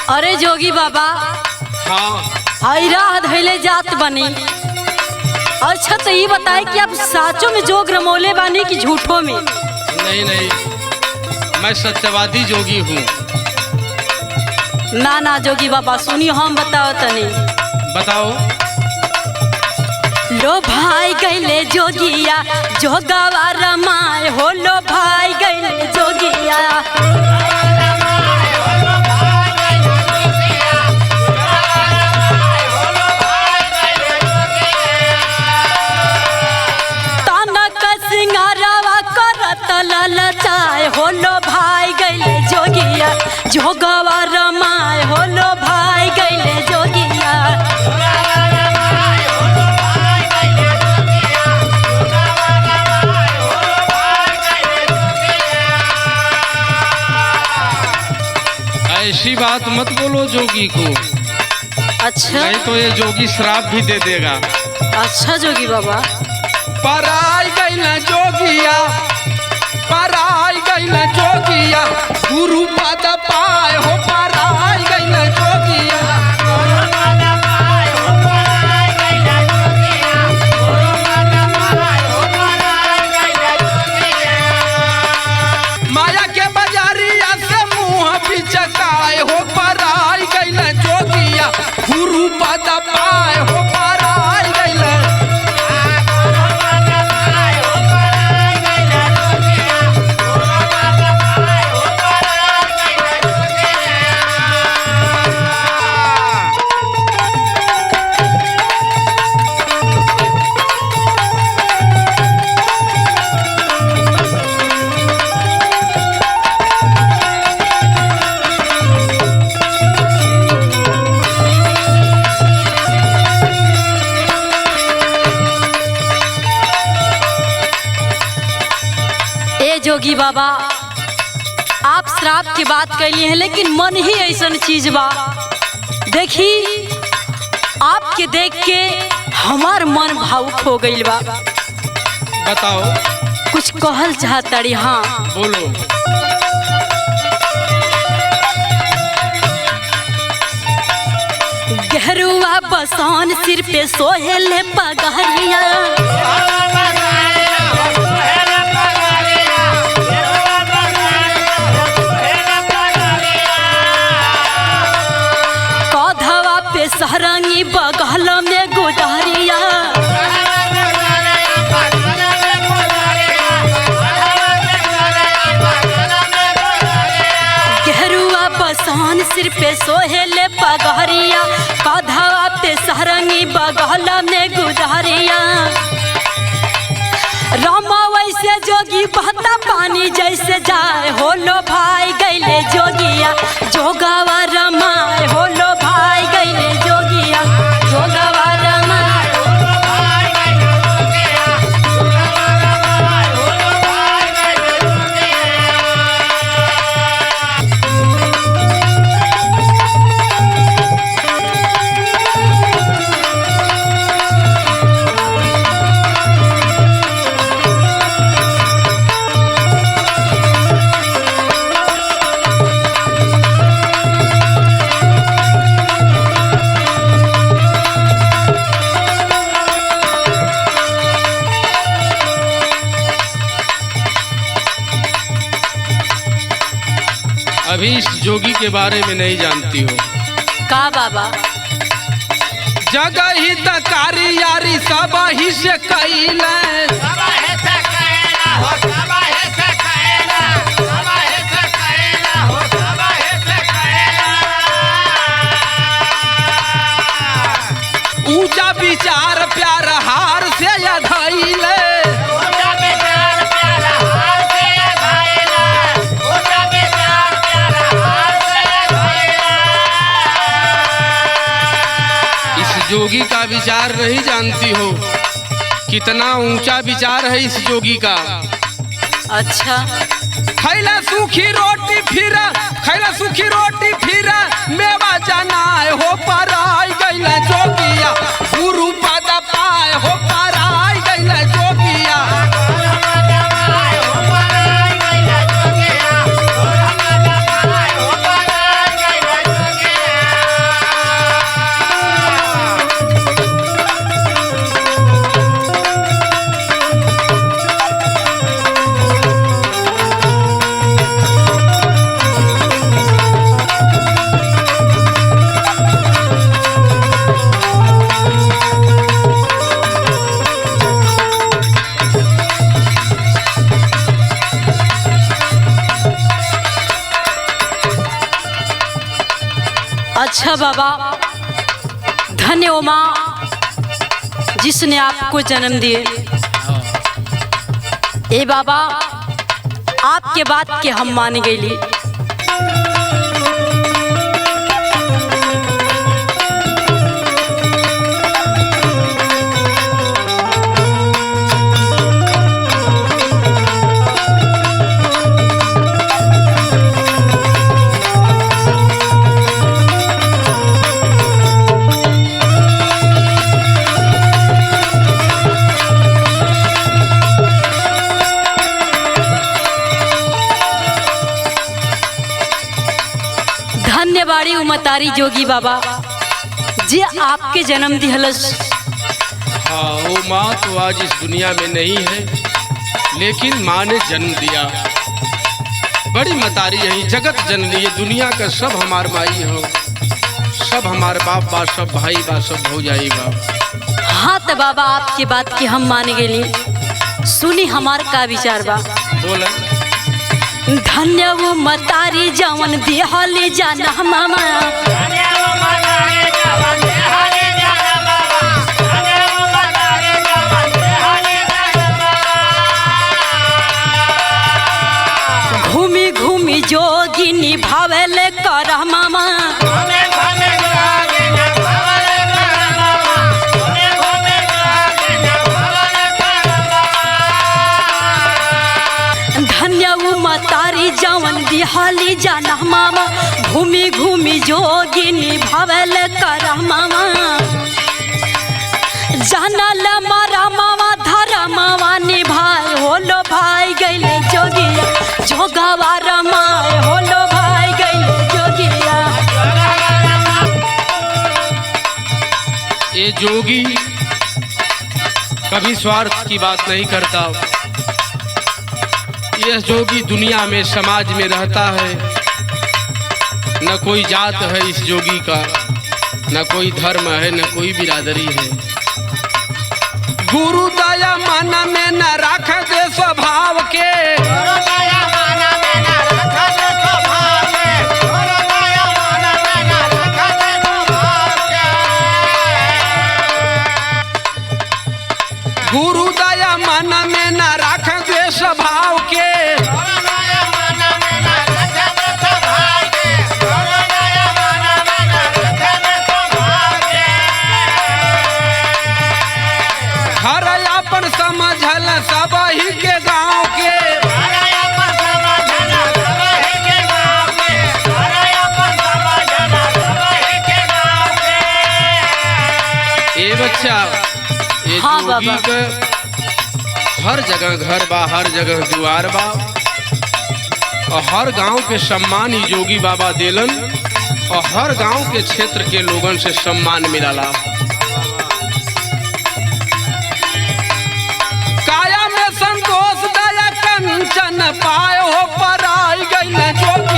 अरे जोगी बाबा, हाँ राह धैले जात बनी। अच्छा तो ये बताए कि आप साचों में जोग रमोले बानी कि झूठों में? नहीं नहीं, मैं सत्यवादी जोगी हूँ। ना ना जोगी बाबा सुनिए, हम बताओ तनी। बताओ। लो भाई गैले जोगिया जोगावा रमाए हो, लो भाई गैले जोगिया। ललचाए हो, लो भाई गैले जोगिया जोगवा रमाए हो, लो भाई गैले जोगिया। ऐसी बात मत बोलो जोगी को। अच्छा, नहीं तो ये जोगी श्राप भी दे देगा। अच्छा जोगी बाबा। पराई गैला जोगिया, पराई गैला जोगिया, गुरु पद पाए हो, पराई गैला जोगिया। माया के बाजारिया से मुँह बिचकाए हो, पराई गैला जोगिया, गुरु पद पाए हो, पराई गैला। जोगी बाबा, आप श्राप की बात कैली हैं, लेकिन मन ही ऐसा चीज बा। देखी आपके देख के हमार मन भावुक हो गई बा। बताओ। कुछ कहल चाहताड़ी? हाँ बोलो। गहरुआ बसान सिर पे सोहेले पगहरिया, सहरंगी बगल में गुजरिया। गहरुआ बसान सिर पे सोहेले पगहरिया, कधवा पे सहरंगी बगल में गुजरिया। रामा वैसे जोगी बहता पानी जैसे जाए हो, लो भाई गैले जोगिया जोगावा रमाए हो, लो भाई गैले जोगिया जोगावा रमाए। अभी इस जोगी के बारे में नहीं जानती हो का बाबा? जगह ही तकारी यारी सब ही से कैला, ऊंचा विचार प्यार हार से अधैले। जोगी का विचार नहीं जानती हो, कितना ऊंचा विचार है इस जोगी का। अच्छा, खैला सूखी रोटी फिरा, खैला सूखी रोटी फिरा, मेवा जनाए हो, पराई गैला जोगिया गुरु पद पाए हो, पराई गैला जोगिया। अच्छा बाबा, धन्य हो माँ जिसने आपको जन्म दिए। ए बाबा, आपके बात के हम मान गईली। धन्यवाड़ी उमतारी जोगी बाबा जी आपके जन्म दिहलस। हाँ, वो माँ तो आज इस दुनिया में नहीं है, लेकिन माँ ने जन्म दिया। बड़ी मतारी यही जगत जननी, ये दुनिया का सब हमार माई हो, सब हमार बाप बा, सब भाई बा, सब भौजाई बा। हाँ तो बाबा, आपकी बात की हम मान गेली। सुनी हमार का विचार बा। बोला। धन्य वो मतारी जवन दिहली जाना मामा, घूमी घूमी जोगी निभावेल कर मामा। मतारी जवन दिहली जाना मामा, घूमी घूमी जोगी निभावेल कर मामा। जानल मारा मामा धरा मामा निभाए होलो भाई गईले जोगिया, जोगावा रमाए होलो भाई गईले जोगिया। ये जोगी कभी स्वार्थ की बात नहीं करता। यह जोगी दुनिया में समाज में रहता है, न कोई जात है इस जोगी का, न कोई धर्म है, न कोई बिरादरी है। गुरु दया मन में न रख दे स्वभाव के, गुरु दया मन में न रख दे स्वभाव के। हर अपन समझल सब ही के गाँव के, ए बच्चा, ये हाँ जोगी बाबा। के हर जगह घर बा, हर जगह द्वार बा, और हर गांव के सम्मान ही जोगी बाबा देलन, और हर गांव के क्षेत्र के लोगन से सम्मान मिलाला। काया में संतोष दया कंचन पाए हो, पराई गई जोगी।